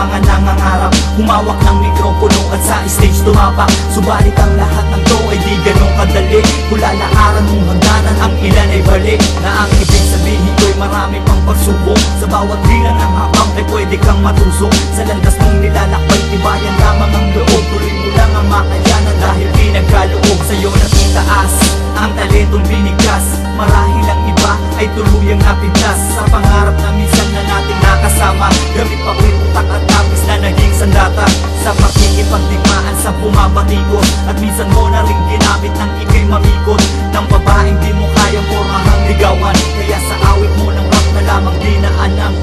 mga nangangarap, humawak ng mikropono at sa stage tumapak. Subalit ang lahat ng to ay di ganong kadali. Kulalaaran mong hagdanan, ang ilan ay balik. Na ang ibig sabihin ko'y marami pang pagsubok. Sa bawat linan ng hakang ay pwede kang matusok. Sa landas mong nilalakbay, tibayan lamang ang loob. Tuloy mo lang ang makayanan dahil pinagkaloob. Sa'yo natitaas ang talentong binigkas. Marahil ang iba ay tuluyang napiglas sa pangarap na minsan na nating nakasama. Gamit pa ko'y utak at tapis na naging sandata sa pakikipagdigmaan sa bumabatikos. At minsan mo na rin ginamit nang ikay mamikot ng babaeng di mo kayang pormahang ligawan. Kaya sa awit mo ng rap na lamang dinaanan.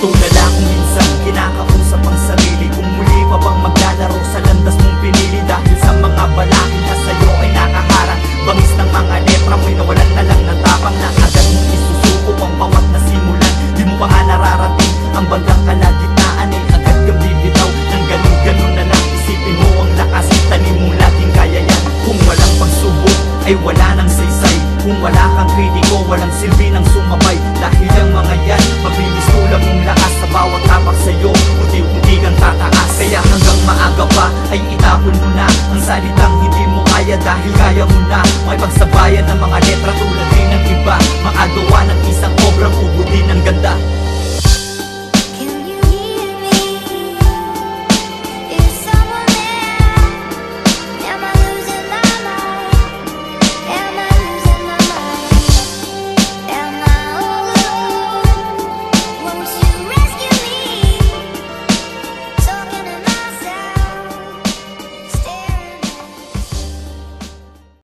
Tulala kung minsan kinakausap ang sarili, kung muli pa bang maglalaro sa landas mong pinili. Dahil sa mga balakid na sa'yo ay nakaharang, bangis ng mga letra mo'y nawalan na lang ng tapang. Na agad mong isusuko ang bawat nasimulan. Di mo pa nga nararating ang bandang kalagitnaan, ay agad kang bibitaw ng ganun-ganun na lang. Isipin mo ang lakas, tanim mo laging kaya yan. Kung walang pagsubok ay wala nang saysay. Kung wala kang kritiko, walang silbi ng sumabay. Dahil ang mga yan, magbibistula mong lakas. Sa bawat tapak sa'yo, unti-unti kang tataas. Kaya hanggang maaga pa, ay itapon mo na ang salitang hindi mo kaya. Dahil kaya mo na makipagsabayan ng mga